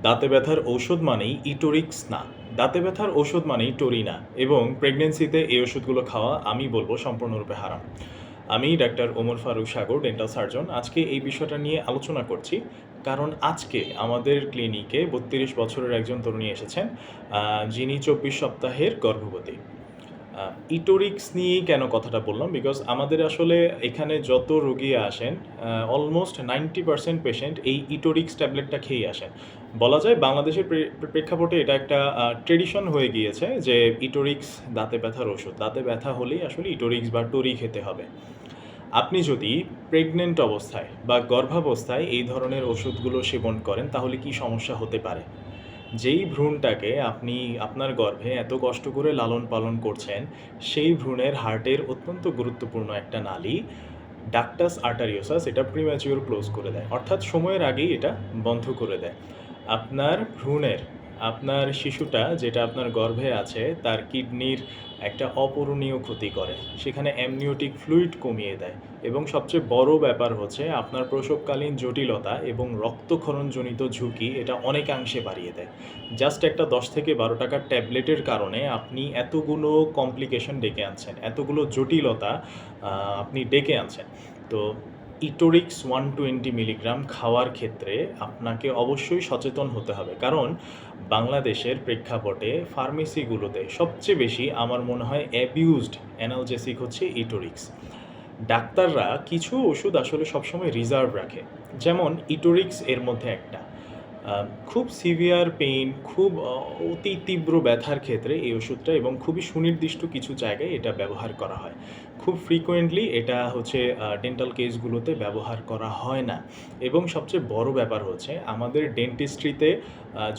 দাঁতে ব্যথার ঔষধ মানেই ইটোরিক্স না। দাঁতে ব্যথার ঔষধ মানেই টরিনা এবং প্রেগন্যান্সিতে এই ওষুধগুলো খাওয়া আমি বলব সম্পূর্ণরূপে হারাম। আমি ডাক্তার ওমর ফারুক সাগর, ডেন্টাল সার্জন। আজকে এই বিষয়টা নিয়ে আলোচনা করছি। কারণ আজকে আমাদের ক্লিনিকে ৩২ বছরের একজন তরুণী এসেছেন, যিনি ২৪ সপ্তাহের গর্ভবতী। ইটোরিক্স নিয়েই কেন কথাটা বললাম? বিকজ আমাদের আসলে এখানে যত রোগী আসেন, অলমোস্ট 90% পেশেন্ট এই ইটোরিক্স ট্যাবলেটটা খেয়েই আসেন। বলা যায় বাংলাদেশের প্রেক্ষাপটে এটা একটা ট্রেডিশন হয়ে গিয়েছে যে ইটোরিক্স দাঁতে ব্যথার ওষুধ। দাঁতে ব্যথা হলেই আসলে ইটোরিক্স বা টরি খেতে হবে। আপনি যদি প্রেগনেন্ট অবস্থায় বা গর্ভাবস্থায় এই ধরনের ওষুধগুলো সেবন করেন তাহলে কি সমস্যা হতে পারে? যেই ভ্রূণটাকে আপনি আপনার গর্ভে এত কষ্ট করে লালন পালন করছেন, সেই ভ্রূণের হার্টের অত্যন্ত গুরুত্বপূর্ণ একটা নালী ডাকটাস আর্টারিওসাস এটা প্রিম্যাচিওর ক্লোজ করে দেয়। অর্থাৎ সময়ের আগেই এটা বন্ধ করে দেয়। আপনার ভ্রূণের, আপনার শিশুটা যেটা আপনার গর্ভে আছে তার কিডনির একটা অপূরণীয় ক্ষতি করে। সেখানে অ্যামনিওটিক ফ্লুইড কমিয়ে দেয় এবং সবচেয়ে বড় ব্যাপার হচ্ছে আপনার প্রসবকালীন জটিলতা এবং রক্তক্ষরণজনিত ঝুঁকি এটা অনেকাংশে বাড়িয়ে দেয়। জাস্ট একটা ১০ থেকে ১২ টাকার ট্যাবলেটের কারণে আপনি এতগুলো কমপ্লিকেশন ডেকে আনছেন, এতগুলো জটিলতা আপনি ডেকে আনছেন। তো ইটোরিক্স 120 মিলিগ্রাম খাওয়ার ক্ষেত্রে আপনাকে অবশ্যই সচেতন হতে হবে। কারণ বাংলাদেশের প্রেক্ষাপটে ফার্মেসিগুলোতে সবচেয়ে বেশি আমার মনে হয় অ্যাবিউজড অ্যানালজেসিক হচ্ছে ইটোরিক্স। ডাক্তাররা কিছু ওষুধ আসলে সবসময় রিজার্ভ রাখে। যেমন ইটোরিক্স এর মধ্যে একটা। খুব সিভিয়ার পেইন, খুব অতি তীব্র ব্যথার ক্ষেত্রে এই ওষুধটা এবং খুবই সুনির্দিষ্ট কিছু জায়গায় এটা ব্যবহার করা হয়। খুব ফ্রিকোয়েন্টলি এটা হচ্ছে ডেন্টাল কেসগুলোতে ব্যবহার করা হয় না। এবং সবচেয়ে বড় ব্যাপার হচ্ছে আমাদের ডেন্টিস্ট্রিতে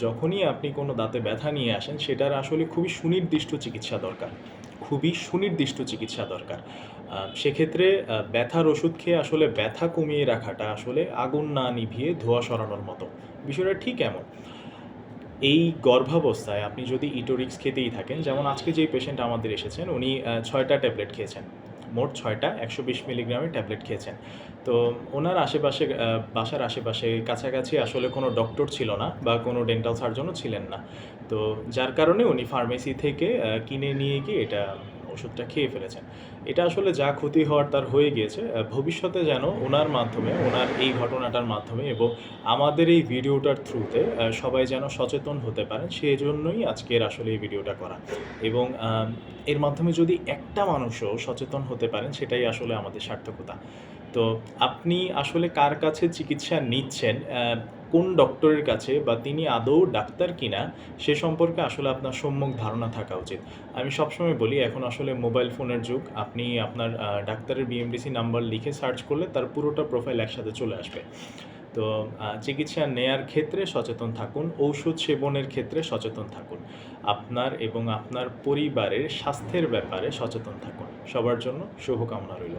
যখনই আপনি কোনো দাঁতে ব্যথা নিয়ে আসেন সেটার আসলে খুবই সুনির্দিষ্ট চিকিৎসা দরকার। খুবই সুনির্দিষ্ট চিকিৎসা দরকার। সেক্ষেত্রে ব্যথার ওষুধ খেয়ে আসলে ব্যথা কমিয়ে রাখাটা আসলে আগুন না নিভিয়ে ধোঁয়া সরানোর মতো। বিষয়টা ঠিক এমন। এই গর্ভাবস্থায় আপনি যদি ইটোরিক্স খেতেই থাকেন, যেমন আজকে যেই পেশেন্ট আমাদের এসেছেন উনি ৬টা ট্যাবলেট খেয়েছেন। মোট ৬টা ১২০ মিলিগ্রামের ট্যাবলেট খেয়েছেন। তো ওনার আশেপাশে বাসার আশেপাশে কাছাকাছি আসলে কোনো ডক্টর ছিল না বা কোনো ডেন্টাল সার্জনও ছিলেন না। তো যার কারণে উনি ফার্মেসি থেকে কিনে নিয়ে গিয়ে এটা ওষুধটা খেয়ে ফেলেছেন। এটা আসলে যা ক্ষতি হওয়ার তার হয়ে গিয়েছে। ভবিষ্যতে যেন ওনার মাধ্যমে, ওনার এই ঘটনাটার মাধ্যমে এবং আমাদের এই ভিডিওটার থ্রুতে সবাই যেন সচেতন হতে পারেন সেজন্যই আজকের আসলে এই ভিডিওটা করা। এবং এর মাধ্যমে যদি একটা মানুষও সচেতন হতে পারেন সেটাই আসলে আমাদের সার্থকতা। তো আপনি আসলে কার কাছে চিকিৎসা নিচ্ছেন, কোন ডক্টরের কাছে বা তিনি আদৌ ডাক্তার কিনা সে সম্পর্কে আসলে আপনার সম্যক ধারণা থাকা উচিত। আমি সবসময় বলি এখন আসলে মোবাইল ফোনের যুগ। আপনি আপনার ডাক্তারের বিএমডিসি নাম্বার লিখে সার্চ করলে তার পুরোটা প্রোফাইল একসাথে চলে আসবে। তো চিকিৎসা নেয়ার ক্ষেত্রে সচেতন থাকুন, ঔষধ সেবনের ক্ষেত্রে সচেতন থাকুন। আপনার এবং আপনার পরিবারের স্বাস্থ্যের ব্যাপারে সচেতন থাকুন। সবার জন্য শুভকামনা রইল।